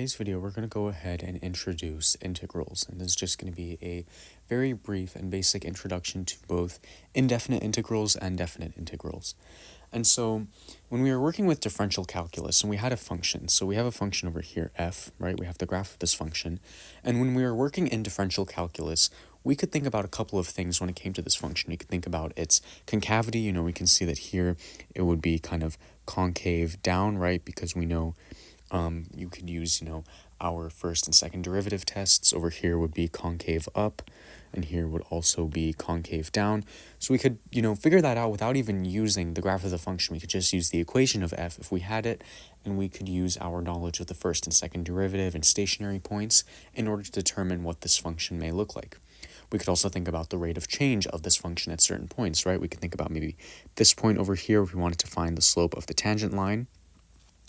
Today's video, we're going to go ahead and introduce integrals, and this is just going to be a very brief and basic introduction to both indefinite integrals and definite integrals. And so when we were working with differential calculus and we had a function, so we have a function over here, f, right? We have the graph of this function. And when we were working in differential calculus, we could think about a couple of things when it came to this function. We could think about its concavity. We can see that here it would be kind of concave down, right? Because we know you could use, our first and second derivative tests. Over here would be concave up, and here would also be concave down. So we could, figure that out without even using the graph of the function. We could just use the equation of f if we had it, and we could use our knowledge of the first and second derivative and stationary points in order to determine what this function may look like. We could also think about the rate of change of this function at certain points, right? We could think about maybe this point over here if we wanted to find the slope of the tangent line.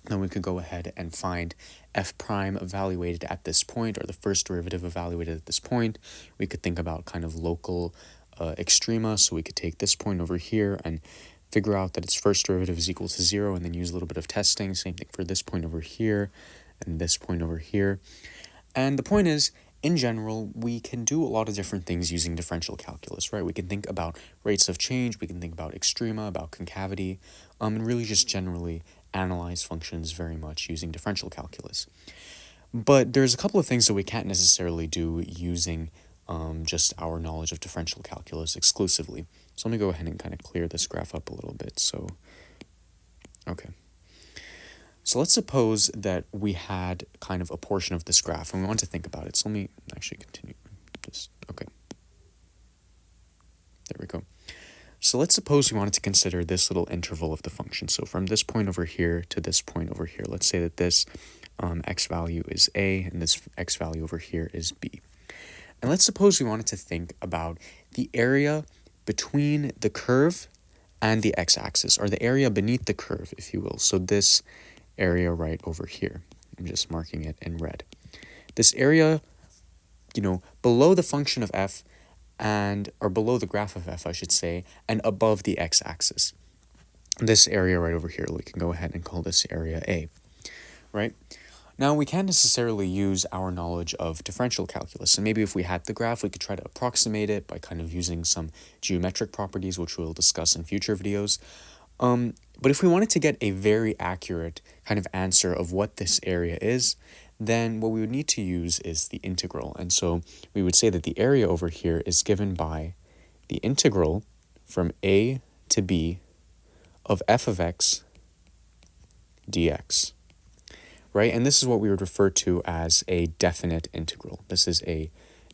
Then we could go ahead and find f prime evaluated at this point, or the first derivative evaluated at this point. We could think about kind of local extrema, so we could take this point over here and figure out that its first derivative is equal to 0, and then use a little bit of testing. Same thing for this point over here and this point over here. And the point is, in general, we can do a lot of different things using differential calculus, right? We can think about rates of change, we can think about extrema, about concavity, and really just generally analyze functions very much using differential calculus. But there's a couple of things that we can't necessarily do using just our knowledge of differential calculus exclusively. So let me go ahead and kind of clear this graph up a little bit. Okay. So let's suppose that we had kind of a portion of this graph and we want to think about it. So let me actually continue. Okay. There we go. So let's suppose we wanted to consider this little interval of the function. So from this point over here to this point over here, let's say that this x value is a and this x value over here is b. And let's suppose we wanted to think about the area between the curve and the x-axis, or the area beneath the curve, if you will. So this area right over here, I'm just marking it in red. This area, below the function of f, or below the graph of f, I should say, and above the x-axis. This area right over here, we can go ahead and call this area A, right? Now, we can't necessarily use our knowledge of differential calculus, and maybe if we had the graph, we could try to approximate it by kind of using some geometric properties, which we'll discuss in future videos. But if we wanted to get a very accurate kind of answer of what this area is, then what we would need to use is the integral. And so we would say that the area over here is given by the integral from a to b of f of x dx, right? And this is what we would refer to as a definite integral. This is a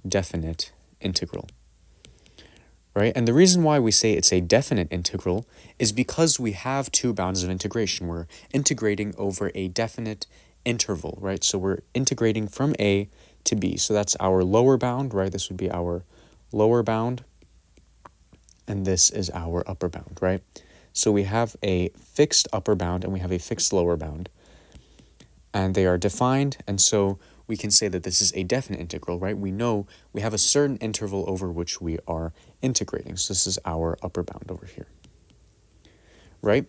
definite integral, right? And the reason why we say it's a definite integral is because we have two bounds of integration. We're integrating over a definite interval, right? So we're integrating from a to b. So that's our lower bound, right? This would be our lower bound, and this is our upper bound, right? So we have a fixed upper bound and we have a fixed lower bound, and they are defined, and so we can say that this is a definite integral, right? We know we have a certain interval over which we are integrating. So this is our upper bound over here, right?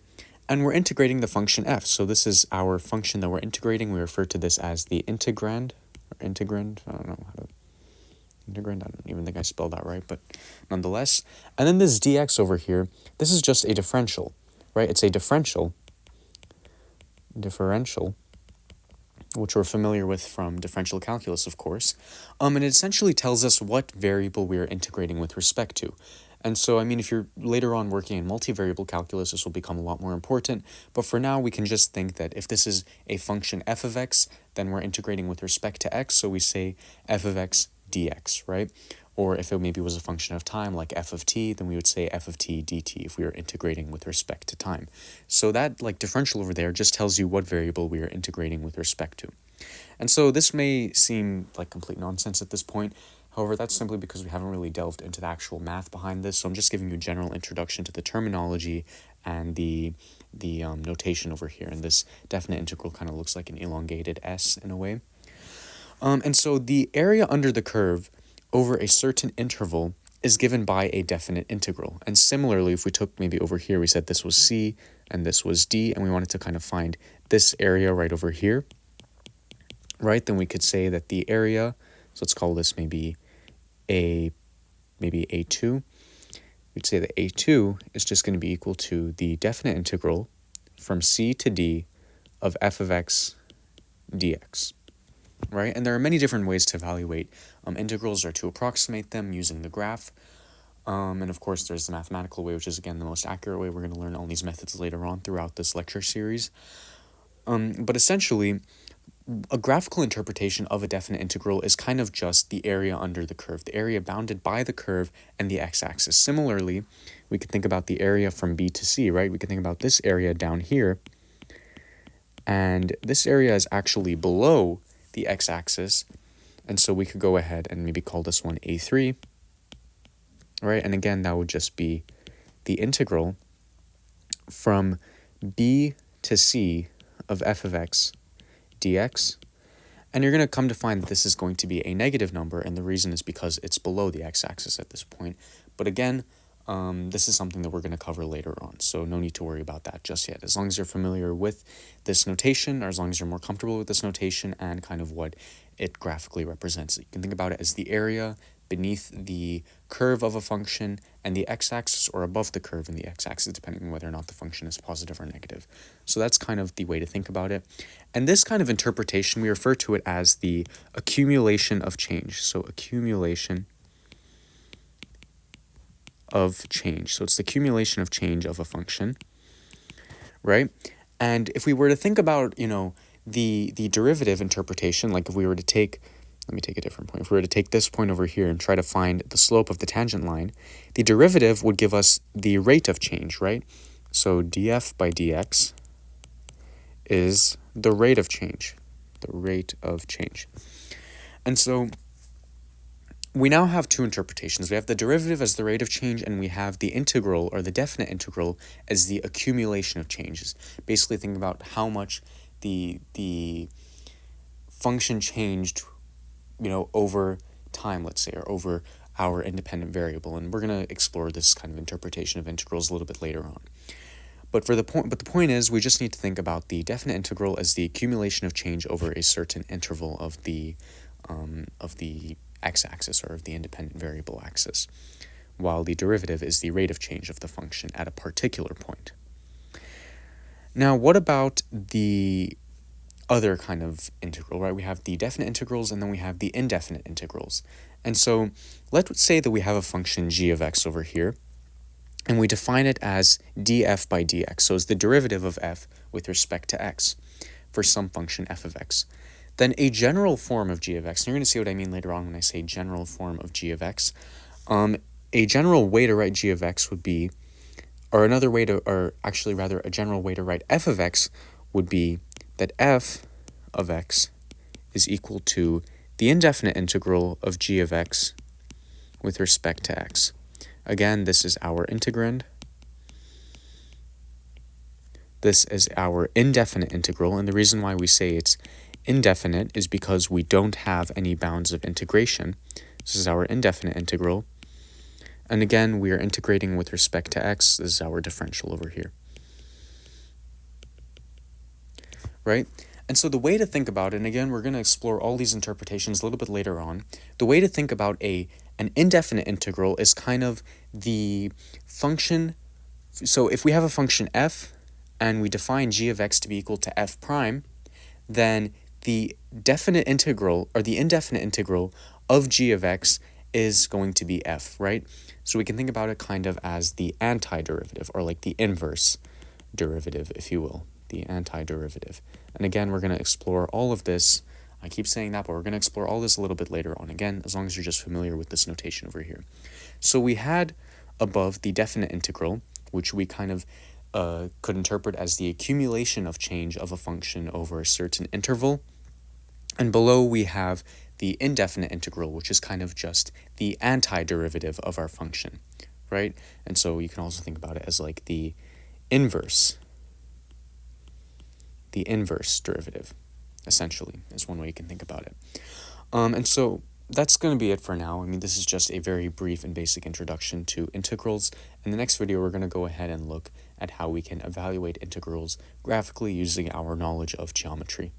And we're integrating the function f. So this is our function that we're integrating. We refer to this as the integrand, or integrand. I don't know how to, integrand, I don't even think I spelled that right, but nonetheless. And then this dx over here, this is just a differential, right? It's a differential, which we're familiar with from differential calculus, of course. And it essentially tells us what variable we are integrating with respect to. And so, if you're later on working in multivariable calculus, this will become a lot more important. But for now, we can just think that if this is a function f of x, then we're integrating with respect to x. So we say f of x dx, right? Or if it maybe was a function of time, like f of t, then we would say f of t dt if we are integrating with respect to time. So that differential over there just tells you what variable we are integrating with respect to. And so this may seem like complete nonsense at this point. However, that's simply because we haven't really delved into the actual math behind this. So I'm just giving you a general introduction to the terminology and the notation over here. And this definite integral kind of looks like an elongated s in a way. And so the area under the curve over a certain interval is given by a definite integral. And similarly, if we took maybe over here, we said this was c and this was d, and we wanted to kind of find this area right over here, right? Then we could say that the area, so let's call this maybe A2. We'd say that A2 is just going to be equal to the definite integral from c to d of f of x dx, right? And there are many different ways to evaluate integrals or to approximate them using the graph. And of course, there's the mathematical way, which is, again, the most accurate way. We're going to learn all these methods later on throughout this lecture series. But essentially, a graphical interpretation of a definite integral is kind of just the area under the curve, the area bounded by the curve and the x-axis. Similarly, we could think about the area from B to C, right? We could think about this area down here, and this area is actually below the x-axis, and so we could go ahead and maybe call this one A3, right? And again, that would just be the integral from B to C of f of x dx, and you're going to come to find that this is going to be a negative number, and the reason is because it's below the x-axis at this point. But again, this is something that we're going to cover later on, so no need to worry about that just yet. As long as you're familiar with this notation, or as long as you're more comfortable with this notation and kind of what it graphically represents. You can think about it as the area beneath the curve of a function and the x-axis, or above the curve and the x-axis, depending on whether or not the function is positive or negative. So that's kind of the way to think about it. And this kind of interpretation, we refer to it as the accumulation of change. So accumulation of change. So it's the accumulation of change of a function, right? And if we were to think about, the derivative interpretation, like if we were to take, let me take a different point. If we were to take this point over here and try to find the slope of the tangent line, the derivative would give us the rate of change, right? So df by dx is the rate of change, And so we now have two interpretations. We have the derivative as the rate of change, and we have the integral, or the definite integral, as the accumulation of changes. Basically think about how much the function changed, over time, let's say, or over our independent variable. And we're going to explore this kind of interpretation of integrals a little bit later on. But the point is, we just need to think about the definite integral as the accumulation of change over a certain interval of the x-axis, or of the independent variable axis, while the derivative is the rate of change of the function at a particular point. Now, what about the other kind of integral, right? We have the definite integrals, and then we have the indefinite integrals. And so let's say that we have a function g of x over here, and we define it as df by dx, so it's the derivative of f with respect to x for some function f of x. Then a general form of g of x, and you're going to see what I mean later on when I say general form of g of x. A general way to write g of x would be, a general way to write f of x would be that f of x is equal to the indefinite integral of g of x with respect to x. Again, this is our integrand. This is our indefinite integral, and the reason why we say it's indefinite is because we don't have any bounds of integration. This is our indefinite integral. And again, we are integrating with respect to x. This is our differential over here. Right? And so the way to think about it, and again, we're going to explore all these interpretations a little bit later on, the way to think about an indefinite integral is kind of the function. So if we have a function f, and we define g of x to be equal to f prime, then the definite integral, or the indefinite integral of g of x is going to be f, right? So we can think about it kind of as the antiderivative, or like the inverse derivative, if you will, the antiderivative. And again, we're going to explore all of this. I keep saying that, but we're going to explore all this a little bit later on, again, as long as you're just familiar with this notation over here. So we had above the definite integral, which we kind of could interpret as the accumulation of change of a function over a certain interval. And below we have the indefinite integral, which is kind of just the antiderivative of our function, right? And so you can also think about it as like the inverse derivative, essentially, is one way you can think about it. And so that's going to be it for now. I mean, this is just a very brief and basic introduction to integrals. In the next video, we're going to go ahead and look at how we can evaluate integrals graphically using our knowledge of geometry.